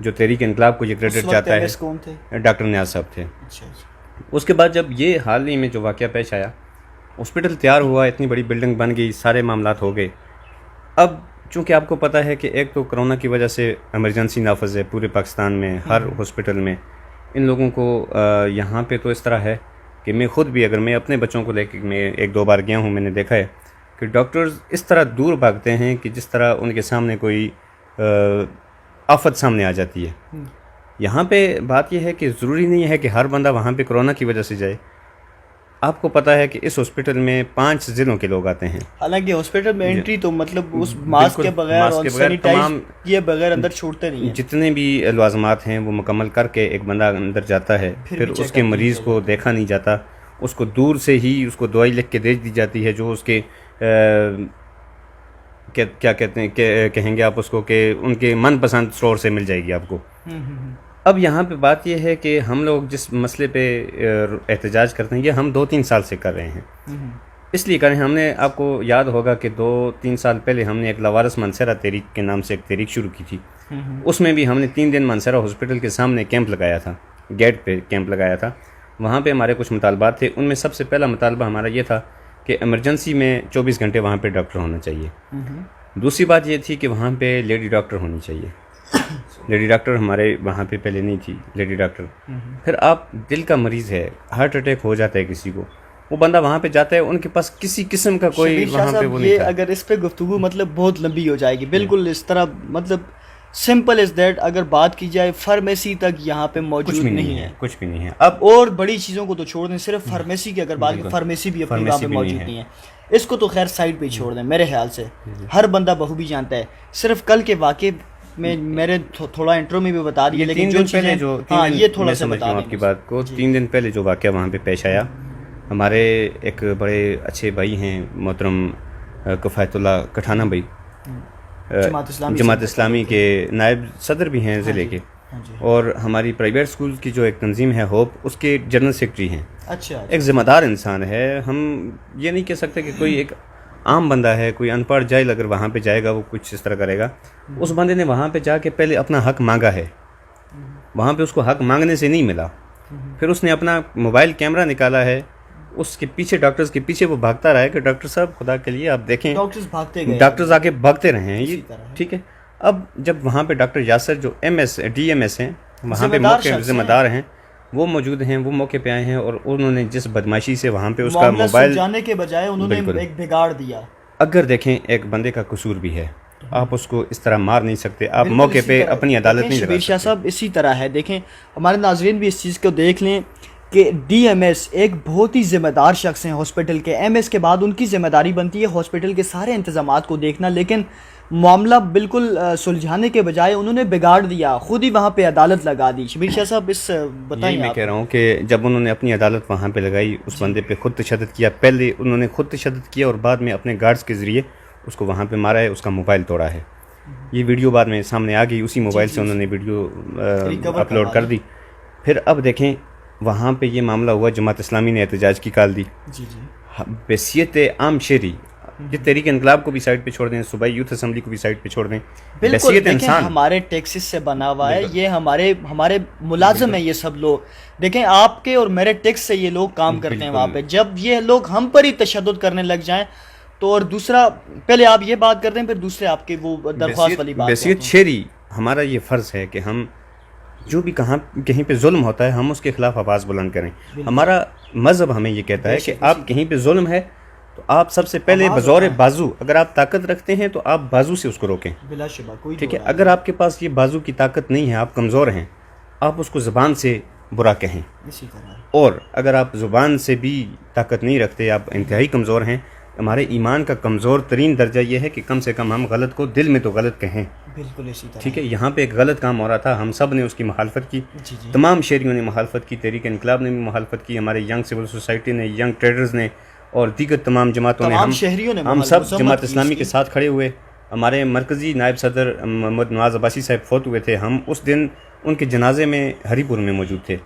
جو تحریک انقلاب کو یہ کریڈٹ جاتا ہے، کون تھے؟ ڈاکٹر نیاز صاحب تھے۔ اچھا اچھا۔ اس کے بعد جب یہ حال ہی میں جو واقعہ پیش آیا، ہاسپٹل تیار ہوا، اتنی بڑی بلڈنگ بن گئی، سارے معاملات ہو گئے۔ اب چونکہ آپ کو پتہ ہے کہ ایک تو کرونا کی وجہ سے ایمرجنسی نافذ ہے پورے پاکستان میں، ہر ہاسپٹل میں۔ ان لوگوں کو یہاں پہ تو اس طرح ہے کہ میں خود بھی، اگر میں اپنے بچوں کو لے کے میں 1-2 بار گیا ہوں، میں نے دیکھا ہے کہ ڈاکٹرز اس طرح دور بھاگتے ہیں کہ جس طرح ان کے سامنے کوئی آفت سامنے آ جاتی ہے۔ یہاں پہ بات یہ ہے کہ ضروری نہیں ہے کہ ہر بندہ وہاں پہ کرونا کی وجہ سے جائے۔ آپ کو پتہ ہے کہ اس ہاسپٹل میں 5 ضلعوں کے لوگ آتے ہیں، حالانکہ ہاسپٹل میں انٹری تو مطلب اس ماسک کے بغیر اور سینیٹائز کیے بغیر اندر چھوڑتے نہیں ہیں۔ جتنے بھی لوازمات ہیں وہ مکمل کر کے ایک بندہ اندر جاتا ہے، پھر اس کے مریض کو دیکھا نہیں جاتا، اس کو دور سے ہی اس کو دوائی لکھ کے دے دی جاتی ہے جو اس کے کیا کہتے ہیں کہ کہیں گے آپ اس کو کہ ان کے من پسند اسٹور سے مل جائے گی آپ کو۔ اب یہاں پہ بات یہ ہے کہ ہم لوگ جس مسئلے پہ احتجاج کرتے ہیں یہ ہم 2-3 سال سے کر رہے ہیں۔ اس لیے کریں، ہم نے، آپ کو یاد ہوگا کہ 2-3 سال پہلے ہم نے ایک لاوارث منصرہ تحریک کے نام سے ایک تحریک شروع کی تھی۔ اس میں بھی ہم نے 3 دن منصرہ ہاسپٹل کے سامنے کیمپ لگایا تھا، گیٹ پہ کیمپ لگایا تھا۔ وہاں پہ ہمارے کچھ مطالبات تھے، ان میں سب سے پہلا مطالبہ ہمارا یہ تھا کہ ایمرجنسی میں 24 گھنٹے وہاں پہ ڈاکٹر ہونا چاہیے۔ دوسری بات یہ تھی کہ وہاں پہ لیڈی ڈاکٹر ہونی چاہیے۔ لیڈی ڈاکٹر ہمارے وہاں پہ پہلے نہیں تھی لیڈی ڈاکٹر۔ پھر آپ دل کا مریض ہے، ہارٹ اٹیک ہو جاتا ہے کسی کو، وہ بندہ وہاں پہ جاتا ہے، ان کے پاس کسی قسم کا کوئی وہاں پہ وہ نہیں تھا۔ اگر اس پہ گفتگو مطلب بہت لمبی ہو جائے گی، بالکل اس طرح مطلب سمپل از دیٹ، اگر بات کی جائے فارمیسی تک یہاں پہ موجود نہیں ہے، کچھ بھی نہیں ہے۔ اب اور بڑی چیزوں کو تو چھوڑ دیں، صرف فارمیسی کی اگر بات کی، فارمیسی بھی اپنی وہاں پہ موجود نہیں ہے۔ اس کو تو خیر سائڈ پہ چھوڑ دیں، میرے خیال سے ہر بندہ بخوبی جانتا ہے۔ صرف کل کے واقعے میں میرے تھوڑا انٹرو میں بھی بتا دیا، لیکن جو چیزیں یہ تھوڑا سا بتا دیں آپ کی بات کو۔ 3 دن پہلے جو واقعہ وہاں پہ پیش آیا، ہمارے ایک بڑے اچھے بھائی ہیں محترم کفایت اللہ کٹھانہ بھائی، جماعت اسلامی کے نائب صدر بھی ہیں ضلع کے، اور ہماری پرائیویٹ اسکول کی جو ایک تنظیم ہے ہوپ، اس کے جنرل سیکرٹری ہیں۔ اچھا، ایک ذمہ دار انسان ہے۔ ہم یہ نہیں کہہ سکتے کہ کوئی ایک عام بندہ ہے، کوئی ان پڑھ جاہل اگر وہاں پہ جائے گا وہ کچھ اس طرح کرے گا۔ اس بندے نے وہاں پہ جا کے پہلے اپنا حق مانگا ہے، وہاں پہ اس کو حق مانگنے سے نہیں ملا، پھر اس نے اپنا موبائل کیمرہ نکالا ہے، اس کے پیچھے ڈاکٹرز کے پیچھے وہ بھاگتا رہا ہے کہ ڈاکٹر صاحب خدا کے لیے آپ دیکھیں، ڈاکٹرز آ کے بھاگتے رہے ہیں، یہ ٹھیک ہے۔ اب جب وہاں پہ ڈاکٹر یاسر جو DMS ہیں، وہاں پہ موقع ذمہ دار ہیں، وہ موجود ہیں، وہ موقع پہ آئے ہیں، اور انہوں نے جس بدماشی سے وہاں پہ اس کا موبائل جانے کے بجائے انہوں نے ایک بگاڑ دیا۔ اگر دیکھیں ایک بندے کا قصور بھی ہے، آپ اس کو اس طرح مار نہیں سکتے، آپ موقع پہ اپنی عدالت نہیں لگا سکتے۔ شبیر شاہ صاحب اسی طرح ہے، دیکھیں ہمارے ناظرین بھی اس چیز کو دیکھ لیں کہ DMS ایک بہت ہی ذمہ دار شخص ہیں ہاسپٹل کے۔ MS کے بعد ان کی ذمہ داری بنتی ہے ہاسپٹل کے سارے انتظامات کو دیکھنا، لیکن معاملہ بالکل سلجھانے کے بجائے انہوں نے بگاڑ دیا، خود ہی وہاں پہ عدالت لگا دی۔ شبیر شاہ صاحب اس بتائیں۔ میں کہہ رہا ہوں کہ جب انہوں نے اپنی عدالت وہاں پہ لگائی، اس بندے پہ خود تشدد کیا، پہلے انہوں نے خود تشدد کیا اور بعد میں اپنے گارڈز کے ذریعے اس کو وہاں پہ مارا ہے، اس کا موبائل توڑا ہے۔ یہ ویڈیو بعد میں سامنے آ گئی، اسی موبائل سے انہوں نے ویڈیو اپلوڈ کر دی۔ پھر اب دیکھیں وہاں پہ یہ معاملہ ہوا، جماعت اسلامی نے احتجاج کی کال دی۔ بحیثیت عام شہری، یہ تحریک انقلاب کو بھی سائڈ پہ چھوڑ دیں، صوبائی یوتھ اسمبلی کو بھی سائڈ پہ چھوڑ دیں، بالکل انسان ہمارے ٹیکسز سے بنا ہوا ہے، یہ ہمارے ملازم ہیں یہ سب لوگ۔ دیکھیں آپ کے اور میرے ٹیکس سے یہ لوگ کام کرتے ہیں وہاں پہ، جب یہ لوگ ہم پر ہی تشدد کرنے لگ جائیں تو، اور دوسرا پہلے آپ یہ بات کرتے ہیں پھر دوسرے آپ کے وہ درخواست والی بات۔ بحیثیت شہری ہمارا یہ فرض ہے کہ ہم جو بھی کہیں پہ ظلم ہوتا ہے ہم اس کے خلاف آواز بلند کریں۔ ہمارا مذہب ہمیں یہ کہتا ہے کہ آپ کہیں پہ ظلم ہے تو آپ سب سے پہلے بزور بازو، اگر آپ طاقت رکھتے ہیں تو آپ بازو سے اس کو روکیں، ٹھیک ہے۔ اگر آپ کے پاس یہ بازو کی طاقت نہیں ہے، آپ کمزور ہیں، آپ اس کو زبان سے برا کہیں، اور اگر آپ زبان سے بھی طاقت نہیں رکھتے، آپ انتہائی کمزور ہیں، ہمارے ایمان کا کمزور ترین درجہ یہ ہے کہ کم سے کم ہم غلط کو دل میں تو غلط کہیں، بالکل اسی طرح، ٹھیک ہے۔ یہاں پہ ایک غلط کام ہو رہا تھا، ہم سب نے اس کی مخالفت کی، تمام شہریوں نے مخالفت کی، تحریک انقلاب نے بھی مخالفت کی، ہمارے ینگ سول سوسائٹی نے، ینگ ٹریڈرز نے، اور دیگر تمام جماعتوں نے، ہم سب جماعت اسلامی کے ساتھ کھڑے ہوئے۔ ہمارے مرکزی نائب صدر محمد نواز عباسی صاحب فوت ہوئے تھے، ہم اس دن ان کے جنازے میں ہری پور میں موجود تھے۔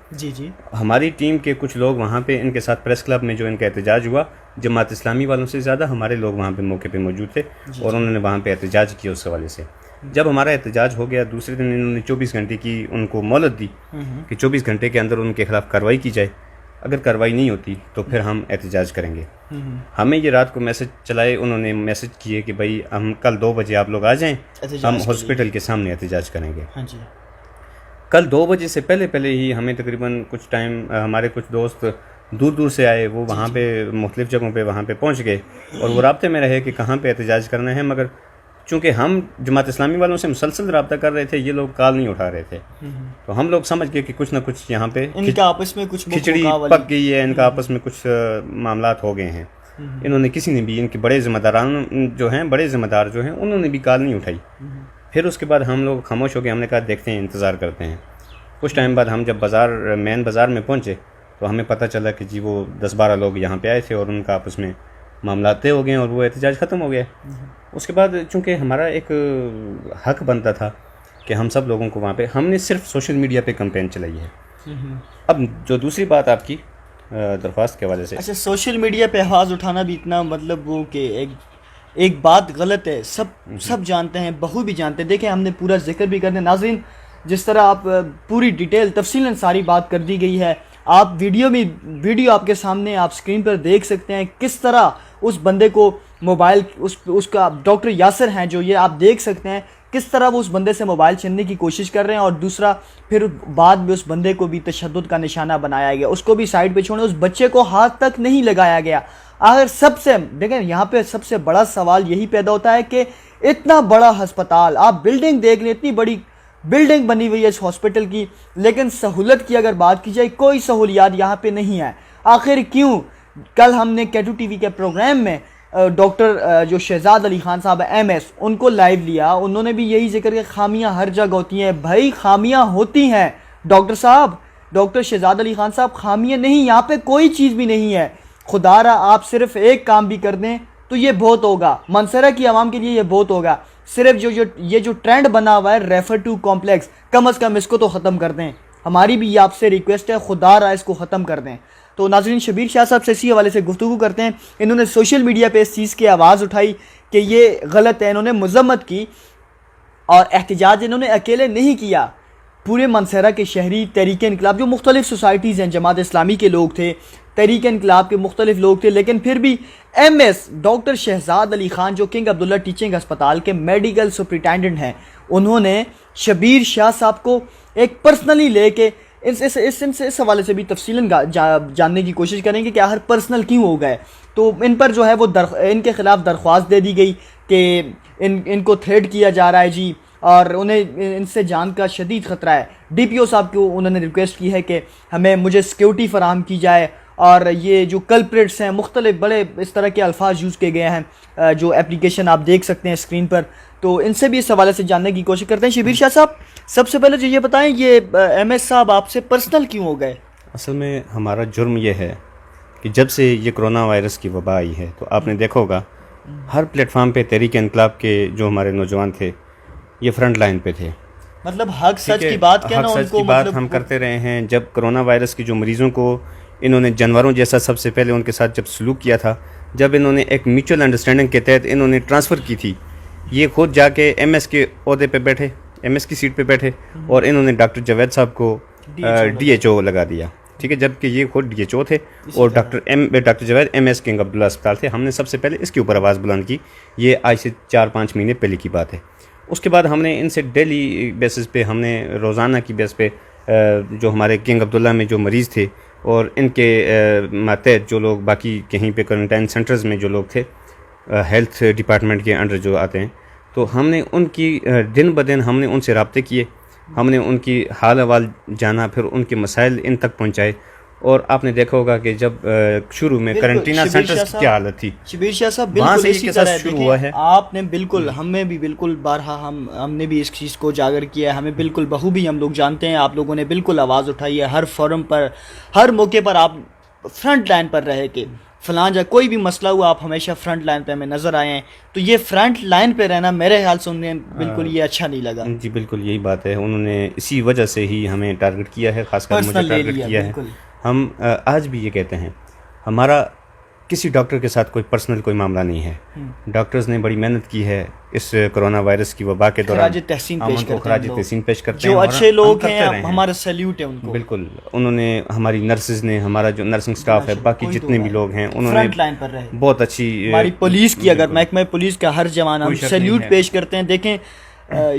ہماری ٹیم کے کچھ لوگ وہاں پہ ان کے ساتھ پریس کلب میں جو ان کا احتجاج ہوا، جماعت اسلامی والوں سے زیادہ ہمارے لوگ وہاں پہ موقع پہ موجود تھے، اور انہوں نے وہاں پہ احتجاج کیا اس حوالے سے۔ جب ہمارا احتجاج ہو گیا دوسرے دن انہوں نے 24 گھنٹے کی ان کو مہلت دی کہ 24 گھنٹے کے اندر ان کے خلاف کارروائی کی جائے، اگر کارروائی نہیں ہوتی تو پھر ہم احتجاج کریں گے۔ ہمیں یہ رات کو میسج چلائے، انہوں نے میسج کیے کہ بھائی ہم کل 2 بجے آپ لوگ آ جائیں، ہم ہاسپٹل کے سامنے احتجاج کریں گے۔ کل 2 بجے سے پہلے ہی ہمیں تقریباً کچھ ٹائم ہمارے کچھ دوست دور دور سے آئے، وہ وہاں پہ مختلف جگہوں پہ وہاں پہ پہنچ گئے اور وہ رابطے میں رہے کہ کہاں پہ احتجاج کرنا ہے، مگر چونکہ ہم جماعت اسلامی والوں سے مسلسل رابطہ کر رہے تھے، یہ لوگ کال نہیں اٹھا رہے تھے، تو ہم لوگ سمجھ گئے کہ کچھ نہ کچھ یہاں پہ ان کا آپس میں کچھ کھچڑی پک گئی ہے، ان کا آپس میں کچھ معاملات ہو گئے ہیں۔ انہوں نے کسی نے بھی، ان کے بڑے ذمہ داران جو ہیں، بڑے ذمہ دار جو ہیں، انہوں نے بھی کال نہیں اٹھائی۔ پھر اس کے بعد ہم لوگ خاموش ہو گئے، ہم نے کہا دیکھتے ہیں، انتظار کرتے ہیں۔ کچھ ٹائم بعد ہم جب مین بازار میں پہنچے تو ہمیں پتہ چلا کہ جی وہ 10-12 لوگ یہاں پہ آئے تھے اور ان کا آپس میں معاملات طے ہو گئے اور وہ احتجاج ختم ہو گیا۔ اس کے بعد چونکہ ہمارا ایک حق بنتا تھا کہ ہم سب لوگوں کو وہاں پہ، ہم نے صرف سوشل میڈیا پہ کمپین چلائی ہے۔ اب جو دوسری بات آپ کی درخواست کے حوالے سے، اچھا، سوشل میڈیا پہ آواز اٹھانا بھی اتنا مطلب وہ کہ ایک بات غلط ہے، سب جانتے ہیں، بہو بھی جانتے ہیں۔ دیکھیں ہم نے پورا ذکر بھی کرنے، ناظرین جس طرح آپ پوری ڈیٹیل تفصیلاً ساری بات کر دی گئی ہے، آپ ویڈیو آپ کے سامنے آپ سکرین پر دیکھ سکتے ہیں کس طرح اس بندے کو موبائل، اس کا ڈاکٹر یاسر ہیں جو، یہ آپ دیکھ سکتے ہیں کس طرح وہ اس بندے سے موبائل چھیننے کی کوشش کر رہے ہیں، اور دوسرا پھر بعد میں اس بندے کو بھی تشدد کا نشانہ بنایا گیا، اس کو بھی سائڈ پہ چھوڑے، اس بچے کو ہاتھ تک نہیں لگایا گیا۔ آخر سب سے دیکھیں یہاں پہ سب سے بڑا سوال یہی پیدا ہوتا ہے کہ اتنا بڑا ہسپتال، آپ بلڈنگ دیکھ لیں، اتنی بڑی بلڈنگ بنی ہوئی ہے اس ہاسپٹل کی، لیکن سہولت کی اگر بات کی جائے کوئی سہولیات یہاں پہ نہیں ہے۔ آخر کیوں؟ کل ہم نے کیٹو ٹی وی کے پروگرام میں ڈاکٹر جو شہزاد علی خان صاحب MS ان کو لائیو لیا، انہوں نے بھی یہی ذکر کہ خامیاں ہر جگہ ہوتی ہیں۔ بھائی خامیاں ہوتی ہیں ڈاکٹر صاحب، ڈاکٹر شہزاد علی خان صاحب، خامیاں نہیں، یہاں پہ کوئی چیز بھی نہیں ہے۔ خدا را آپ صرف ایک کام بھی کر دیں تو یہ بہت ہوگا، منصرہ کی عوام کے لیے یہ بہت ہوگا۔ صرف یہ جو ٹرینڈ بنا ہوا ہے ریفر ٹو کمپلیکس، کم از کم اس کو تو ختم کر دیں۔ ہماری بھی یہ آپ سے ریکویسٹ ہے، خدا را اس کو ختم کر دیں۔ تو ناظرین شبیر شاہ صاحب سے اسی حوالے سے گفتگو کرتے ہیں۔ انہوں نے سوشل میڈیا پہ اس چیز کی آواز اٹھائی کہ یہ غلط ہے، انہوں نے مذمت کی، اور احتجاج انہوں نے اکیلے نہیں کیا، پورے منصرہ کے شہری تحریک انقلاب جو مختلف سوسائٹیز ہیں، جماعت اسلامی کے لوگ تھے، تحریک انقلاب کے مختلف لوگ تھے، لیکن پھر بھی MS ڈاکٹر شہزاد علی خان جو کنگ عبداللہ ٹیچنگ ہسپتال کے میڈیکل سپرنٹینڈنٹ ہیں، انہوں نے شبیر شاہ صاحب کو ایک پرسنلی لے کے اس حوالے سے بھی تفصیلاً جاننے کی کوشش کریں گے کہ آخر پرسنل کیوں ہو گئے۔ تو ان پر جو ہے وہ ان کے خلاف درخواست دے دی گئی کہ ان کو تھریٹ کیا جا رہا ہے جی، اور انہیں ان سے جان کا شدید خطرہ ہے۔ DPO صاحب کو انہوں نے ریکویسٹ کی ہے کہ مجھے سیکیورٹی فراہم کی جائے، اور یہ جو کلپریٹس ہیں، مختلف بڑے اس طرح کے الفاظ یوز کیے گئے ہیں جو اپلیکیشن آپ دیکھ سکتے ہیں اسکرین پر، تو ان سے بھی اس حوالے سے جاننے کی کوشش کرتے ہیں۔ شبیر شاہ صاحب سب سے پہلے جو یہ بتائیں، یہ MS صاحب آپ سے پرسنل کیوں ہو گئے؟ اصل میں ہمارا جرم یہ ہے کہ جب سے یہ کرونا وائرس کی وبا آئی ہے تو آپ نے دیکھا ہوگا ہر پلیٹ فارم پہ تحریک انقلاب کے جو ہمارے نوجوان تھے یہ فرنٹ لائن پہ تھے، مطلب حق سچ کی بات کہنا، حق سچ کی بات ہم کرتے رہے ہیں۔ جب کرونا وائرس کی جو مریضوں کو انہوں نے جانوروں جیسا سب سے پہلے ان کے ساتھ جب سلوک کیا تھا، جب انہوں نے ایک میوچل انڈرسٹینڈنگ کے تحت انہوں نے ٹرانسفر کی تھی، یہ خود جا کے MS کے عہدے پہ بیٹھے، MS کی سیٹ پہ بیٹھے، اور انہوں نے ڈاکٹر جاوید صاحب کو DHO لگا دیا، ٹھیک ہے، جبکہ یہ خود DHO تھے اور ڈاکٹر جاوید MS کنگ عبداللہ اسپتال تھے۔ ہم نے سب سے پہلے اس کے اوپر آواز بلند کی، یہ آج سے 4-5 مہینے پہلے کی بات ہے۔ اس کے بعد ہم نے ان سے ڈیلی بیسس پہ، ہم نے روزانہ کی بیس پہ جو ہمارے کنگ عبداللہ میں جو مریض تھے اور ان کے ماتحت جو لوگ باقی کہیں پہ کوارنٹائن سینٹرز میں جو لوگ تھے ہیلتھ ڈپارٹمنٹ کے انڈر جو آتے ہیں، تو ہم نے ان کی دن بدن ہم نے ان سے رابطے کیے، ہم نے ان کی حال احوال جانا، پھر ان کے مسائل ان تک پہنچائے۔ اور آپ نے دیکھا ہوگا کہ جب شروع میں کرنٹینا سینٹرز کی کیا حالت تھی، شبیر شاہ صاحب بالکل اسی طرح شروع ہوا ہے۔ آپ نے بالکل، ہمیں بھی بالکل بارہا ہم نے بھی اس چیز کو اجاگر کیا ہے، ہمیں بالکل بخوبی ہم لوگ جانتے ہیں، آپ لوگوں نے بالکل آواز اٹھائی ہے، ہر فورم پر، ہر موقع پر آپ فرنٹ لائن پر رہے کہ فلاں جا کوئی بھی مسئلہ ہوا آپ ہمیشہ فرنٹ لائن پہ ہمیں نظر آئے ہیں، تو یہ فرنٹ لائن پہ رہنا میرے خیال سے انہیں بالکل یہ اچھا نہیں لگا۔ جی بالکل یہی بات ہے، انہوں نے اسی وجہ سے ہی ہمیں ٹارگٹ کیا ہے، خاص کر مجھے ٹارگٹ کیا ہے۔ ہم آج بھی یہ کہتے ہیں ہمارا کسی ڈاکٹر کے ساتھ کوئی پرسنل کوئی معاملہ نہیں ہے، ڈاکٹرز نے بڑی محنت کی ہے، اس کرونا وائرس کی وبا کے دوران خراج تحسین ہم پیش ان کو کرتے ہیں خراج ہم لوگ. تحسین پیش کرتے ہیں. جو اور اچھے ہم لوگ کرتے ہیں رہے ہمارا سیلیوٹ ہے ان کو. بالکل. انہوں نے ہماری نرسز نے, ہمارا جو نرسنگ سٹاف ہے, باقی جتنے بھی لوگ ہیں, انہوں نے فرنٹ لائن پر رہے. بہت اچھی ہماری پولیس کی, اگر محکمہ پولیس کا ہر جوان ہم سیلیوٹ پیش کرتے ہیں. دیکھیں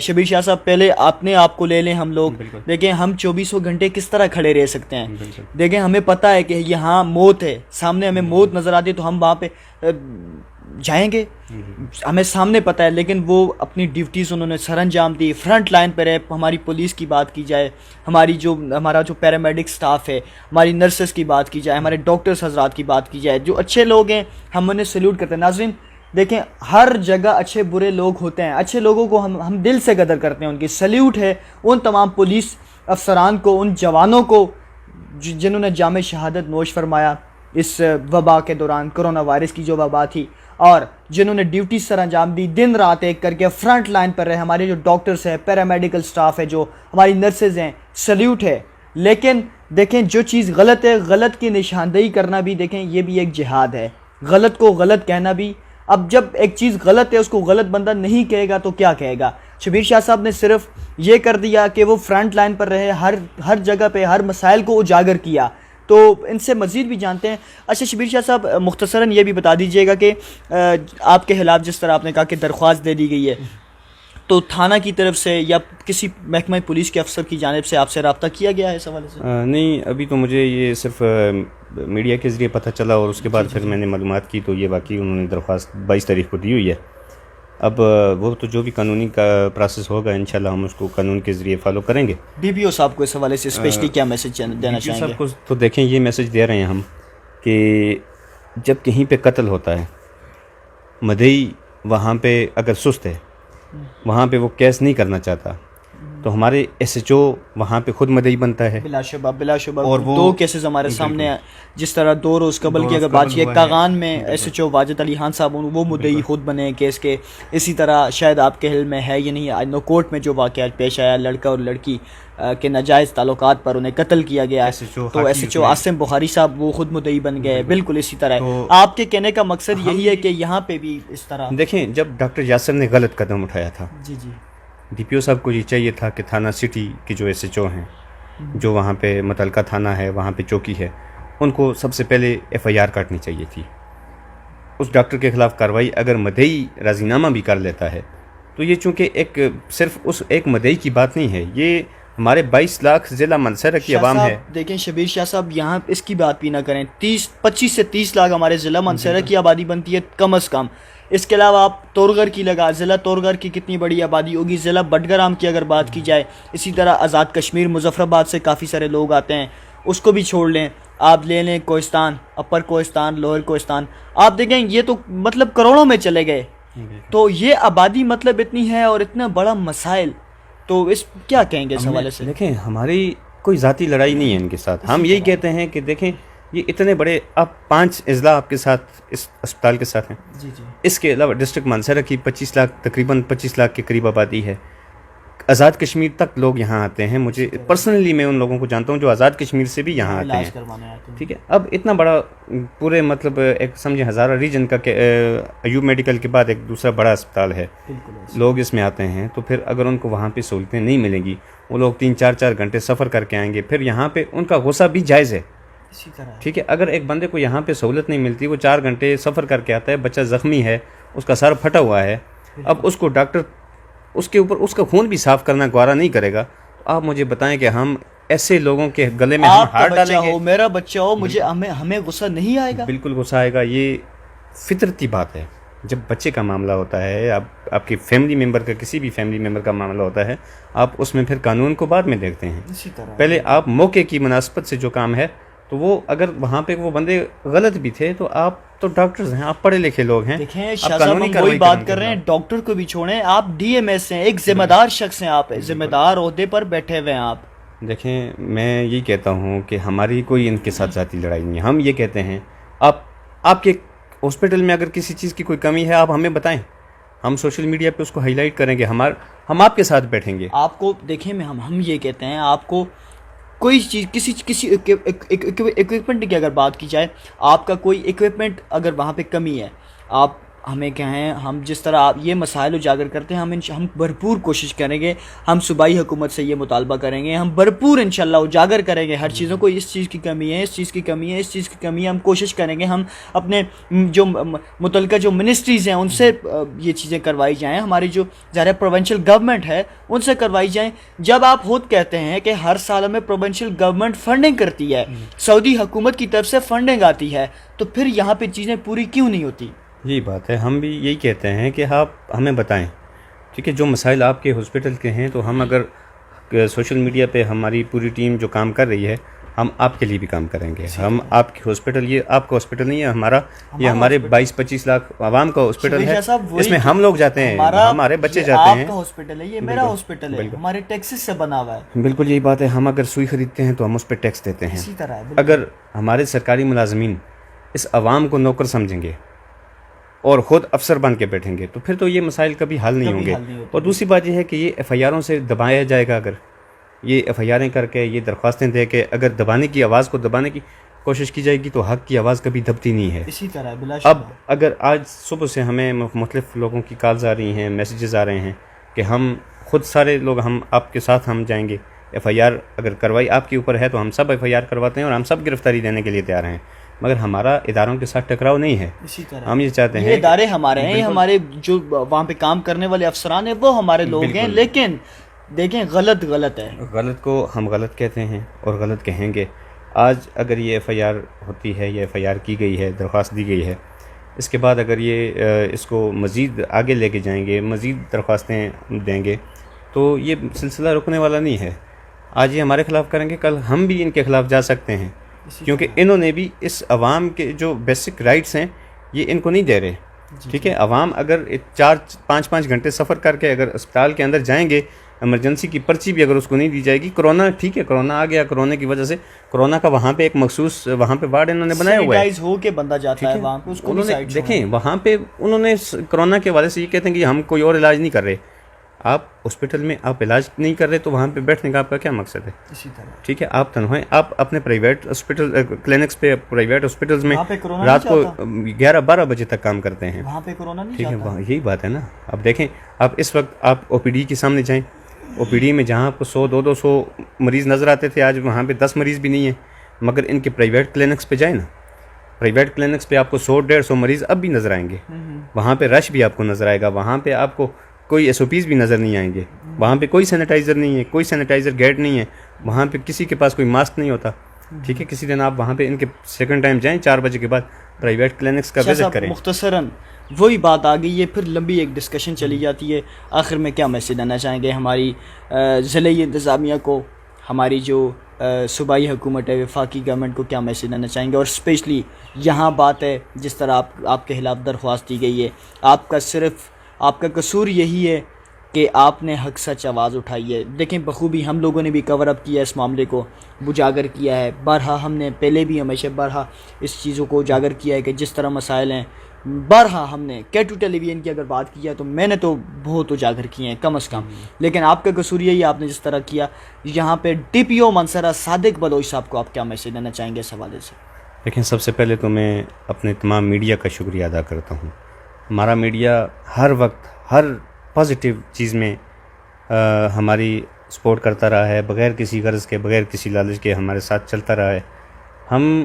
شبیر شاہ صاحب, پہلے اپنے آپ کو لے لیں ہم لوگ, دیکھیں ہم 24 گھنٹے کس طرح کھڑے رہ سکتے ہیں. دیکھیں ہمیں پتہ ہے کہ یہاں موت ہے, سامنے ہمیں موت نظر آتی ہے تو ہم وہاں پہ جائیں گے, ہمیں سامنے پتہ ہے, لیکن وہ اپنی ڈیوٹیز انہوں نے سر انجام دی, فرنٹ لائن پہ رہے. ہماری پولیس کی بات کی جائے, ہمارا جو پیرامیڈک سٹاف ہے, ہماری نرسز کی بات کی جائے, ہمارے ڈاکٹرز حضرات کی بات کی جائے, جو اچھے لوگ ہیں ہم انہیں سیلیوٹ کرتے ہیں. ناظرین دیکھیں ہر جگہ اچھے برے لوگ ہوتے ہیں, اچھے لوگوں کو ہم دل سے قدر کرتے ہیں, ان کی سیلیوٹ ہے ان تمام پولیس افسران کو, ان جوانوں کو جنہوں نے جامِ شہادت نوش فرمایا اس وبا کے دوران, کرونا وائرس کی جو وبا تھی, اور جنہوں نے ڈیوٹی سر انجام دی, دن رات ایک کر کے فرنٹ لائن پر رہے. ہمارے جو ڈاکٹرز ہیں, پیرامیڈیکل سٹاف ہے, جو ہماری نرسز ہیں, سیلیوٹ ہے. لیکن دیکھیں جو چیز غلط ہے, غلط کی نشاندہی کرنا بھی دیکھیں یہ بھی ایک جہاد ہے. غلط کو غلط کہنا بھی, اب جب ایک چیز غلط ہے اس کو غلط بندہ نہیں کہے گا تو کیا کہے گا. شبیر شاہ صاحب نے صرف یہ کر دیا کہ وہ فرنٹ لائن پر رہے, ہر جگہ پہ ہر مسائل کو اجاگر کیا. تو ان سے مزید بھی جانتے ہیں. اچھا شبیر شاہ صاحب, مختصراً یہ بھی بتا دیجئے گا کہ آپ کے خلاف جس طرح آپ نے کہا کہ درخواست دے دی گئی ہے, تو تھانہ کی طرف سے یا کسی محکمہ پولیس کے افسر کی جانب سے آپ سے رابطہ کیا گیا ہے اس حوالے سے؟ نہیں, ابھی تو مجھے یہ صرف میڈیا کے ذریعے پتہ چلا, اور اس کے بعد پھر میں نے معلومات کی تو یہ باقی انہوں نے درخواست 22 تاریخ کو دی ہوئی ہے. اب وہ تو جو بھی قانونی کا پروسیس ہوگا انشاءاللہ ہم اس کو قانون کے ذریعے فالو کریں گے. ڈی پی او صاحب کو اس حوالے سے اسپیشلی کیا میسج دینا چاہیں گے؟ صاحب کو تو دیکھیں یہ میسج دے رہے ہیں ہم کہ جب کہیں پہ قتل ہوتا ہے, مدعی وہاں پہ اگر سست ہے, وہاں پہ وہ کیس نہیں کرنا چاہتا, تو ہمارے ایس ایچ او وہاں پہ خود مدعی بنتا ہے. بلا شبہ اور وہ 2 کیسز ہمارے سامنے ہیں, جس طرح 2 روز قبل کی اگر بات کی, کاغان میں S H O Wajid Ali Khan صاحب وہ مدعی خود بنے کیس کے. اسی طرح شاید آپ کے علم میں ہے یا نہیں, آج نوکوٹ میں جو واقعہ پیش آیا, لڑکا اور لڑکی کے ناجائز تعلقات پر انہیں قتل کیا گیا, تو ایس ایچ او عاصم بخاری صاحب وہ خود مدعی بن گئے. بالکل اسی طرح آپ کے کہنے کا مقصد یہی ہے کہ یہاں پہ بھی اس طرح دیکھیں, جب ڈاکٹر یاسر نے غلط قدم اٹھایا تھا, جی ڈی پی او صاحب کو یہ چاہیے تھا کہ تھانہ سٹی کے جو ایس ایچ او ہیں, جو وہاں پہ متعلقہ تھانہ ہے, وہاں پہ چوکی ہے, ان کو سب سے پہلے ایف آئی آر کاٹنی چاہیے تھی. اس ڈاکٹر کے خلاف کارروائی اگر مدعی راضی نامہ بھی کر لیتا ہے تو یہ چونکہ صرف اس ایک مدعی کی بات نہیں ہے, یہ ہمارے 22 لاکھ ضلع منصورہ کی عوام ہے. دیکھیں شبیر شاہ صاحب یہاں اس کی بات بھی نہ کریں, 25 سے 30 لاکھ ہمارے ضلع منصورہ کی آبادی بنتی ہے کم از کم. اس کے علاوہ آپ تورغر کی ضلع تورغر کی کتنی بڑی آبادی ہوگی, ضلع بٹگرام کی اگر بات کی جائے, اسی طرح آزاد کشمیر مظفر آباد سے کافی سارے لوگ آتے ہیں, اس کو بھی چھوڑ لیں. آپ لے لیں کوہستان, اپر کوہستان, لوئر کوہستان, آپ دیکھیں یہ تو مطلب کروڑوں میں چلے گئے. تو یہ آبادی مطلب اتنی ہے اور اتنا بڑا مسائل, تو اس کیا کہیں گے اس حوالے سے؟ دیکھیں ہماری کوئی ذاتی لڑائی نہیں ہے ان کے ساتھ. ہم یہی کہتے ہیں کہ دیکھیں یہ اتنے بڑے, اب 5 اضلاع آپ کے ساتھ اس اسپتال کے ساتھ ہیں, اس کے علاوہ ڈسٹرکٹ منصورہ کی 25 لاکھ تقریباً 25 لاکھ کے قریب آبادی ہے. آزاد کشمیر تک لوگ یہاں آتے ہیں, مجھے پرسنلی میں ان لوگوں کو جانتا ہوں جو آزاد کشمیر سے بھی یہاں آتے ہیں. ٹھیک ہے, اب اتنا بڑا پورے مطلب ایک سمجھے ہزارہ ریجن کا کہ ایوب میڈیکل کے بعد ایک دوسرا بڑا اسپتال ہے, لوگ اس میں آتے ہیں, تو پھر اگر ان کو وہاں پہ سہولتیں نہیں ملیں گی, وہ لوگ 3-4 گھنٹے سفر کر کے آئیں گے, پھر یہاں پہ ان کا غصہ بھی جائز ہے. ٹھیک ہے, اگر ایک بندے کو یہاں پہ سہولت نہیں ملتی, وہ 4 گھنٹے سفر کر کے آتا ہے, بچہ زخمی ہے, اس کا سر پھٹا ہوا ہے, اب اس کو ڈاکٹر اس کے اوپر اس کا خون بھی صاف کرنا گوارا نہیں کرے گا, تو آپ مجھے بتائیں کہ ہم ایسے لوگوں کے گلے میں ہم ہاتھ ڈالیں گے؟ میرا بچہ ہو, مجھے ہمیں غصہ نہیں آئے گا؟ بالکل غصہ آئے گا, یہ فطرتی بات ہے. جب بچے کا معاملہ ہوتا ہے, آپ کی فیملی ممبر کا, کسی بھی فیملی ممبر کا معاملہ ہوتا ہے, آپ اس میں پھر قانون کو بعد میں دیکھتے ہیں. پہلے آپ موقع کی مناسبت سے جو کام ہے, تو وہ اگر وہاں پہ وہ بندے غلط بھی تھے, تو آپ تو ڈاکٹرز ہیں, آپ پڑھے لکھے لوگ ہیں. دیکھیں شاہ صاحب ہم وہی بات کر رہے ہیں, ڈاکٹر کو بھی چھوڑیں, آپ ڈی ایم ایس ہیں, ایک ذمہ دار شخص ہیں, آپ ذمہ دار عہدے پر بیٹھے ہوئے ہیں آپ. دیکھیں میں یہی کہتا ہوں کہ ہماری کوئی ان کے ساتھ ذاتی لڑائی نہیں ہے. ہم یہ کہتے ہیں آپ کے ہاسپٹل میں اگر کسی چیز کی کوئی کمی ہے, آپ ہمیں بتائیں, ہم سوشل میڈیا پہ اس کو ہائی لائٹ کریں گے, ہم آپ کے ساتھ بیٹھیں گے. آپ کو دیکھیں ہم یہ کہتے ہیں, آپ کو کوئی چیز کسی اکوپمنٹ کی اگر بات کی جائے, آپ کا کوئی اکوپمنٹ اگر وہاں پہ کمی ہے, آپ ہمیں کہیں ہم جس طرح آپ یہ مسائل اجاگر کرتے ہیں ہم بھرپور کوشش کریں گے, ہم صوبائی حکومت سے یہ مطالبہ کریں گے, ہم بھرپور انشاءاللہ اجاگر کریں گے ہر چیزوں کو, اس چیز کی کمی ہے, اس چیز کی کمی ہے, اس چیز کی کمی ہے. ہم کوشش کریں گے ہم اپنے جو متعلقہ جو منسٹریز ہیں ان سے یہ چیزیں کروائی جائیں, ہماری جو ظاہر پروونشل گورنمنٹ ہے ان سے کروائی جائیں. جب آپ خود کہتے ہیں کہ ہر سال میں پروونشل گورنمنٹ فنڈنگ کرتی ہے, سعودی حکومت کی طرف سے فنڈنگ آتی ہے, تو پھر یہاں پہ چیزیں پوری کیوں نہیں ہوتی؟ یہی بات ہے, ہم بھی یہی کہتے ہیں کہ آپ ہمیں بتائیں, ٹھیک ہے, جو مسائل آپ کے ہاسپٹل کے ہیں تو ہم اگر سوشل میڈیا پہ ہماری پوری ٹیم جو کام کر رہی ہے ہم آپ کے لیے بھی کام کریں گے. ہم آپ کے ہاسپٹل, یہ آپ کا ہاسپٹل نہیں ہے ہمارا, یہ ہمارے 22-25 لاکھ عوام کا ہاسپٹل ہے, اس میں ہم لوگ جاتے ہیں, ہمارے بچے جاتے ہیں. آپ کا ہاسپٹل ہے, یہ میرا ہاسپٹل ہے, ہمارے ٹیکسز سے بنا ہوا ہے. بالکل یہی بات ہے, ہم اگر سوئی خریدتے ہیں تو ہم اس پہ ٹیکس دیتے ہیں. اسی طرح اگر ہمارے سرکاری ملازمین اس عوام کو نوکر سمجھیں گے اور خود افسر بن کے بیٹھیں گے تو پھر تو یہ مسائل کبھی حل نہیں ہوں گے. اور دوسری بات یہ ہے کہ یہ ایف آئی آروں سے دبایا جائے گا, اگر یہ ایف آئی آریں کر کے, یہ درخواستیں دے کے اگر دبانے کی آواز کو دبانے کی کوشش کی جائے گی تو حق کی آواز کبھی دبتی نہیں ہے. اسی طرح اب اگر آج صبح سے ہمیں مختلف لوگوں کی کالز آ رہی ہیں, میسیجز آ رہے ہیں کہ ہم خود سارے لوگ ہم آپ کے ساتھ ہم جائیں گے, ایف آئی آر اگر کروائی آپ کے اوپر ہے تو ہم سب ایف آئی آر کرواتے ہیں اور ہم سب گرفتاری دینے کے لیے تیار ہیں, مگر ہمارا اداروں کے ساتھ ٹکراؤ نہیں ہے. اسی طرح ہم یہ چاہتے ہیں یہ ادارے ہمارے ہیں, ہمارے جو وہاں پہ کام کرنے والے افسران ہیں وہ ہمارے لوگ ہیں, لیکن دیکھیں غلط ہے. غلط کو ہم غلط کہتے ہیں اور غلط کہیں گے. آج اگر یہ ایف آئی آر ہوتی ہے یا ایف آئی آر کی گئی ہے, درخواست دی گئی ہے, اس کے بعد اگر یہ اس کو مزید آگے لے کے جائیں گے, مزید درخواستیں دیں گے تو یہ سلسلہ رکنے والا نہیں ہے. آج یہ ہمارے خلاف کریں گے, کل ہم بھی ان کے خلاف جا سکتے ہیں, کیونکہ انہوں نے بھی اس عوام کے جو بیسک رائٹس ہیں یہ ان کو نہیں دے رہے. ٹھیک ہے, عوام اگر 4-5 گھنٹے سفر کر کے اگر اسپتال کے اندر جائیں گے, ایمرجنسی کی پرچی بھی اگر اس کو نہیں دی جائے گی, کرونا ٹھیک ہے کرونا آ گیا, کرونا کی وجہ سے کرونا کا وہاں پہ ایک مخصوص وہاں پہ وارڈ انہوں نے بنایا ہوا ہے, سینیٹائز ہو کے بندہ جاتا ہے وہاں پہ, اس کو دیکھیں وہاں پہ انہوں نے کرونا کے حوالے سے یہ کہتے ہیں کہ ہم کوئی اور علاج نہیں کر رہے. آپ ہاسپٹل میں آپ علاج نہیں کر رہے تو وہاں پہ بیٹھنے کا آپ کا کیا مقصد ہے؟ اسی طرح ٹھیک ہے, آپ تنہا ہیں, آپ اپنے پرائیویٹ ہاسپٹل کلینکس پہ, پرائیویٹ ہاسپٹلز میں رات کو 11-12 بجے تک کام کرتے ہیں, وہاں پہ کرونا نہیں ٹھیک ہے, یہی بات ہے نا. اب دیکھیں آپ اس وقت آپ او پی ڈی کے سامنے جائیں, او پی ڈی میں جہاں آپ کو 100-200 مریض نظر آتے تھے آج وہاں پہ 10 مریض بھی نہیں ہیں. مگر ان کے پرائیویٹ کلینکس پہ جائیں نا, پرائیویٹ کلینکس پہ آپ کو 100-150 مریض اب بھی نظر آئیں گے, وہاں پہ رش بھی آپ کو نظر آئے گا, وہاں پہ آپ کو کوئی ایس او پیز بھی نظر نہیں آئیں گے, وہاں پہ کوئی سینیٹائزر نہیں ہے, کوئی سینیٹائزر گیٹ نہیں ہے, وہاں پہ کسی کے پاس کوئی ماسک نہیں ہوتا. ٹھیک ہے, کسی دن آپ وہاں پہ ان کے سیکنڈ ٹائم جائیں 4 بجے کے بعد پرائیویٹ کلینکس کا وزٹ کریں. مختصراً وہی بات آ گئی ہے, پھر لمبی ایک ڈسکشن چلی جاتی ہے. آخر میں کیا میسیج دینا چاہیں گے ہماری ضلعی انتظامیہ کو, ہماری جو صوبائی حکومت ہے, وفاقی گورنمنٹ کو کیا میسیج دینا چاہیں گے؟ اور اسپیشلی یہاں بات ہے جس طرح آپ کے خلاف درخواست دی گئی ہے, آپ کا قصور یہی ہے کہ آپ نے حق سچ آواز اٹھائی ہے. دیکھیں بخوبی ہم لوگوں نے بھی کور اپ کیا اس معاملے کو, اجاگر کیا ہے, بارہا ہم نے پہلے بھی ہمیشہ بارہا اس چیزوں کو اجاگر کیا ہے کہ جس طرح مسائل ہیں, بارہا ہم نے K2 ٹیلی ویژن کی اگر بات کی ہے تو میں نے تو بہت اجاگر کیے ہیں کم از کم. لیکن آپ کا قصور یہی آپ نے جس طرح کیا. یہاں پہ ڈی پی او منصرہ صادق بلوچ صاحب کو آپ کیا میسیج دینا چاہیں گے اس حوالے سے؟ دیکھیں سب سے پہلے تو میں اپنے تمام میڈیا کا شکریہ ادا کرتا ہوں. ہمارا میڈیا ہر وقت ہر پازیٹیو چیز میں ہماری سپورٹ کرتا رہا ہے, بغیر کسی غرض کے, بغیر کسی لالچ کے ہمارے ساتھ چلتا رہا ہے. ہم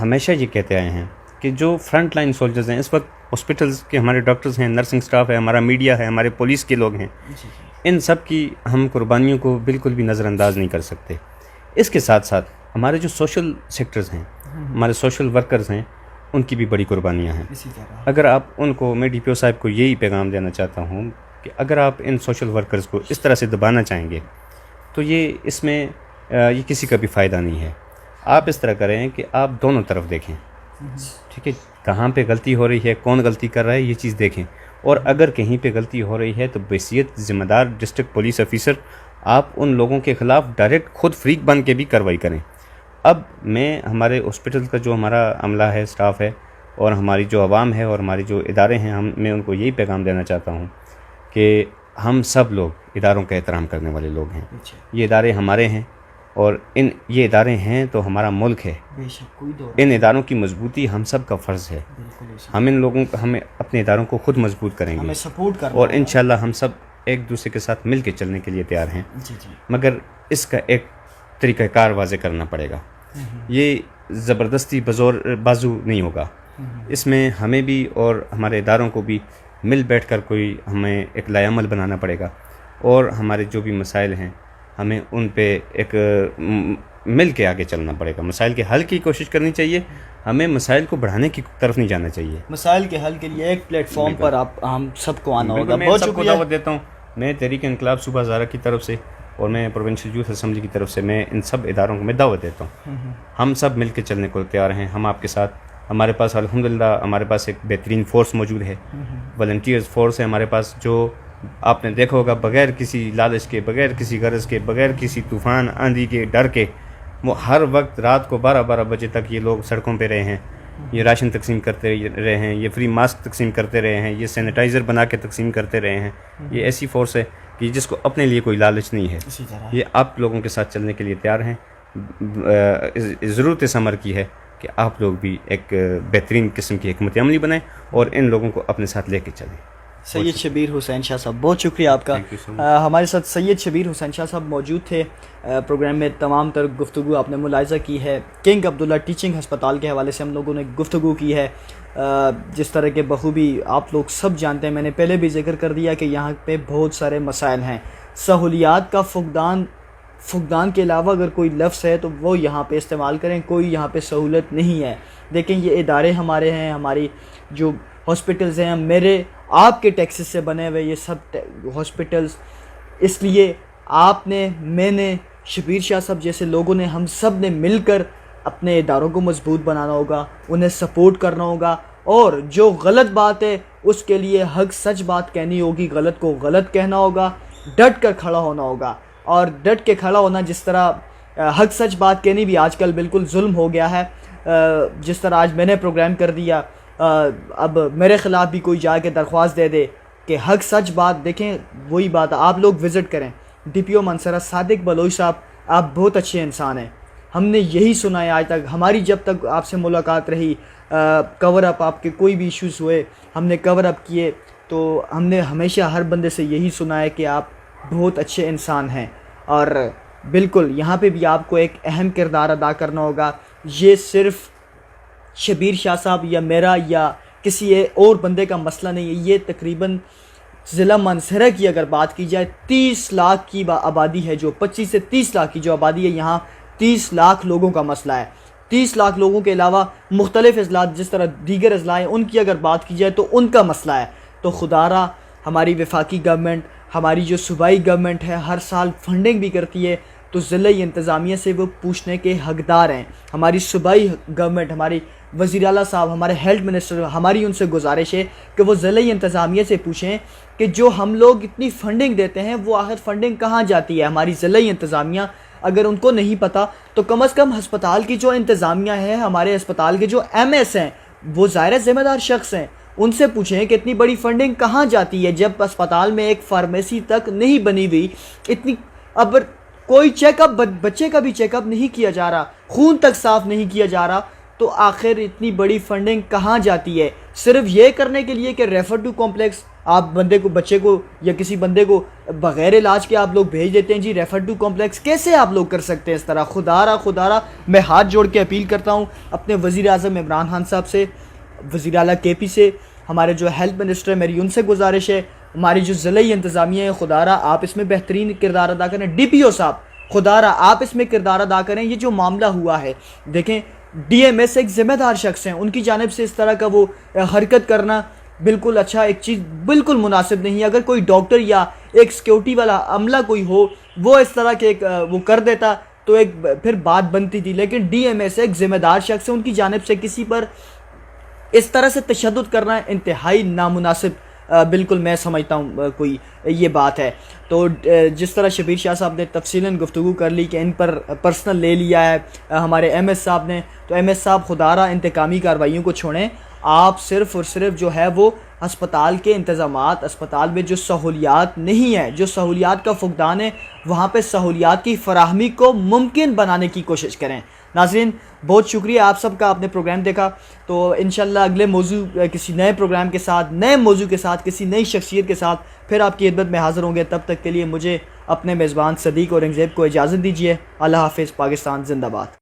ہمیشہ یہ کہتے آئے ہیں کہ جو فرنٹ لائن سولجرز ہیں اس وقت, ہاسپٹلز کے ہمارے ڈاکٹرز ہیں, نرسنگ سٹاف ہے, ہمارا میڈیا ہے, ہمارے پولیس کے لوگ ہیں, ان سب کی ہم قربانیوں کو بالکل بھی نظر انداز نہیں کر سکتے. اس کے ساتھ ساتھ ہمارے جو سوشل سیکٹرز ہیں, ہمارے سوشل ورکرز ہیں, ان کی بھی بڑی قربانیاں ہیں. اگر آپ ان کو, میں ڈی پی او صاحب کو یہی پیغام دینا چاہتا ہوں کہ اگر آپ ان سوشل ورکرز کو اس طرح سے دبانا چاہیں گے تو یہ اس میں یہ کسی کا بھی فائدہ نہیں ہے. آپ اس طرح کریں کہ آپ دونوں طرف دیکھیں, ٹھیک ہے, کہاں پہ غلطی ہو رہی ہے, کون غلطی کر رہا ہے, یہ چیز دیکھیں. اور اگر کہیں پہ غلطی ہو رہی ہے تو بحیثیت ذمہ دار ڈسٹرکٹ پولیس آفیسر آپ ان لوگوں کے خلاف ڈائریکٹ خود فریق بن کے بھی کارروائی کریں. اب میں ہمارے ہاسپٹل کا جو ہمارا عملہ ہے, اسٹاف ہے, اور ہماری جو عوام ہے اور ہماری جو ادارے ہیں, میں ان کو یہی پیغام دینا چاہتا ہوں کہ ہم سب لوگ اداروں کا احترام کرنے والے لوگ ہیں. یہ ادارے ہمارے ہیں, اور یہ ادارے ہیں تو ہمارا ملک ہے. بے شک کوئی دور ان اداروں کی مضبوطی ہم سب کا فرض ہے. ہمیں اپنے اداروں کو خود مضبوط کریں گے, ہمیں سپورٹ کرنا اور انشاءاللہ ہم سب ایک دوسرے کے ساتھ مل کے چلنے کے لیے تیار ہیں. مگر اس کا ایک طریقہ کار واضح کرنا پڑے گا. یہ زبردستی بازو نہیں ہوگا. اس میں ہمیں بھی اور ہمارے اداروں کو بھی مل بیٹھ کر ہمیں ایک لائے عمل بنانا پڑے گا, اور ہمارے جو بھی مسائل ہیں ہمیں ان پہ ایک مل کے آگے چلنا پڑے گا. مسائل کے حل کی کوشش کرنی چاہیے, ہمیں مسائل کو بڑھانے کی طرف نہیں جانا چاہیے. مسائل کے حل کے لیے ایک پلیٹ فارم پر ہم سب کو آنا ہوگا. بہت شکریہ. دعوت دیتا ہوں میں تحریک انقلاب صوبہ ہزارہ کی طرف سے, اور میں پروونشل یوتھ اسمبلی کی طرف سے میں ان سب اداروں کو میں دعوت دیتا ہوں. ہم سب مل کے چلنے کو تیار ہیں. ہم آپ کے ساتھ, ہمارے پاس الحمدللہ ہمارے پاس ایک بہترین فورس موجود ہے, والنٹیئرز فورس ہے ہمارے پاس, جو آپ نے دیکھا ہوگا بغیر کسی لالچ کے, بغیر کسی غرض کے, بغیر کسی طوفان آندھی کے ڈر کے, وہ ہر وقت رات کو 12 بجے تک یہ لوگ سڑکوں پہ رہے ہیں. یہ راشن تقسیم کرتے رہے ہیں, یہ فری ماسک تقسیم کرتے رہے ہیں, یہ سینیٹائزر بنا کے تقسیم کرتے رہے ہیں. یہ ایسی فورس ہے کہ جس کو اپنے لیے کوئی لالچ نہیں ہے. یہ آپ لوگوں کے ساتھ چلنے کے لیے تیار ہیں. ضرورت اس امر کی ہے کہ آپ لوگ بھی ایک بہترین قسم کی حکمت عملی بنائیں اور ان لوگوں کو اپنے ساتھ لے کے چلیں. سید شبیر حسین شاہ صاحب, بہت شکریہ آپ کا. ہمارے ساتھ سید شبیر حسین شاہ صاحب موجود تھے. پروگرام میں تمام تر گفتگو آپ نے ملاحظہ کی ہے. کنگ عبداللہ ٹیچنگ ہسپتال کے حوالے سے ہم لوگوں نے گفتگو کی ہے. جس طرح کے بخوبی آپ لوگ سب جانتے ہیں, میں نے پہلے بھی ذکر کر دیا کہ یہاں پہ بہت سارے مسائل ہیں. سہولیات کا فقدان کے علاوہ اگر کوئی لفظ ہے تو وہ یہاں پہ استعمال کریں. کوئی یہاں پہ سہولت نہیں ہے. دیکھیں یہ ادارے ہمارے ہیں, ہماری جو ہاسپٹلز ہیں, میرے آپ کے ٹیکسز سے بنے ہوئے یہ سب ہاسپٹلز, اس لیے آپ نے, میں نے, شبیر شاہ صاحب جیسے لوگوں نے, ہم سب نے مل کر اپنے اداروں کو مضبوط بنانا ہوگا, انہیں سپورٹ کرنا ہوگا, اور جو غلط بات ہے اس کے لیے حق سچ بات کہنی ہوگی, غلط کو غلط کہنا ہوگا, ڈٹ کر کھڑا ہونا ہوگا. اور ڈٹ کے کھڑا ہونا, جس طرح حق سچ بات کہنی بھی آج کل بالکل ظلم ہو گیا ہے. جس طرح آج میں نے پروگرام کر دیا, اب میرے خلاف بھی کوئی جا کے درخواست دے دے کہ حق سچ بات, دیکھیں وہی بات, آپ لوگ وزٹ کریں ڈی پی او منصرہ صادق بلوچ صاحب, آپ بہت اچھے انسان ہیں. ہم نے یہی سنا ہے آج تک, ہماری جب تک آپ سے ملاقات رہی, کور اپ آپ کے کوئی بھی ایشوز ہوئے ہم نے کور اپ کیے, تو ہم نے ہمیشہ ہر بندے سے یہی سنا ہے کہ آپ بہت اچھے انسان ہیں. اور بالکل یہاں پہ بھی آپ کو ایک اہم کردار ادا کرنا ہوگا. یہ صرف شبیر شاہ صاحب یا میرا یا کسی اور بندے کا مسئلہ نہیں ہے. یہ تقریباً ضلع منصرہ کی اگر بات کی جائے 30 لاکھ کی آبادی ہے, جو 25 سے 30 لاکھ کی جو آبادی ہے, یہاں 30 لاکھ لوگوں کا مسئلہ ہے. 30 لاکھ لوگوں کے علاوہ مختلف اضلاع جس طرح دیگر اضلاع ہیں ان کی اگر بات کی جائے تو ان کا مسئلہ ہے. تو خدا را ہماری وفاقی گورنمنٹ, ہماری جو صوبائی گورنمنٹ ہے, ہر سال فنڈنگ بھی کرتی ہے, تو ضلعی انتظامیہ سے وہ پوچھنے کے حقدار ہیں. ہماری صوبائی گورنمنٹ, ہماری وزیر اعلیٰ صاحب, ہمارے ہیلتھ منسٹر, ہماری ان سے گزارش ہے کہ وہ ضلعی انتظامیہ سے پوچھیں کہ جو ہم لوگ اتنی فنڈنگ دیتے ہیں وہ آخر فنڈنگ کہاں جاتی ہے. ہماری ضلعی انتظامیہ اگر ان کو نہیں پتہ تو کم از کم ہسپتال کی جو انتظامیہ ہے, ہمارے ہسپتال کے جو ایم ایس ہیں, وہ ظاہر ذمہ دار شخص ہیں, ان سے پوچھیں کہ اتنی بڑی فنڈنگ کہاں جاتی ہے جب اسپتال میں ایک فارمیسی تک نہیں بنی ہوئی. اتنی اب کوئی چیک اپ, بچے کا بھی چیک اپ نہیں کیا جا رہا, خون تک صاف نہیں کیا جا رہا, تو آخر اتنی بڑی فنڈنگ کہاں جاتی ہے؟ صرف یہ کرنے کے لیے کہ ریفر ٹو کمپلیکس, آپ بندے کو, بچے کو یا کسی بندے کو بغیر علاج کے آپ لوگ بھیج دیتے ہیں جی ریفر ٹو کمپلیکس. کیسے آپ لوگ کر سکتے ہیں اس طرح؟ خدا را میں ہاتھ جوڑ کے اپیل کرتا ہوں اپنے وزیر اعظم عمران خان صاحب سے, وزیر اعلیٰ کے پی سے, ہمارے جو ہیلتھ منسٹر, میری ان سے گزارش ہے, ہماری جو ضلعی انتظامیہ ہے, خدا را آپ اس میں بہترین کردار ادا کریں. ڈی پی او صاحب, خدا را آپ اس میں کردار ادا کریں. یہ جو معاملہ ہوا ہے, دیکھیں ڈی ایم ایس ایک ذمہ دار شخص ہیں, ان کی جانب سے اس طرح کا وہ حرکت کرنا بالکل اچھا, ایک چیز بالکل مناسب نہیں. اگر کوئی ڈاکٹر یا ایک سیکیورٹی والا عملہ کوئی ہو, وہ اس طرح کے وہ کر دیتا تو ایک پھر بات بنتی تھی. لیکن ڈی ایم ایس ایک ذمہ دار شخص ہے, ان کی جانب سے کسی پر اس طرح سے تشدد کرنا انتہائی نامناسب بالکل میں سمجھتا ہوں کوئی یہ بات ہے. تو جس طرح شبیر شاہ صاحب نے تفصیلاً گفتگو کر لی کہ ان پر پرسنل لے لیا ہے ہمارے ایم ایس صاحب نے, تو ایم ایس صاحب خدا را انتقامی کارروائیوں کو چھوڑیں. آپ صرف اور صرف جو ہے وہ ہسپتال کے انتظامات، اسپتال میں جو سہولیات نہیں ہیں، جو سہولیات کا فقدان ہے، وہاں پہ سہولیات کی فراہمی کو ممکن بنانے کی کوشش کریں۔ ناظرین بہت شکریہ آپ سب کا، آپ نے پروگرام دیکھا، تو انشاءاللہ اگلے موضوع کسی نئے پروگرام کے ساتھ، نئے موضوع کے ساتھ، کسی نئی شخصیت کے ساتھ پھر آپ کی خدمت میں حاضر ہوں گے۔ تب تک کے لیے مجھے اپنے میزبان صدیق اورنگزیب کو اجازت دیجیے۔ اللہ حافظ۔ پاکستان زندہ باد۔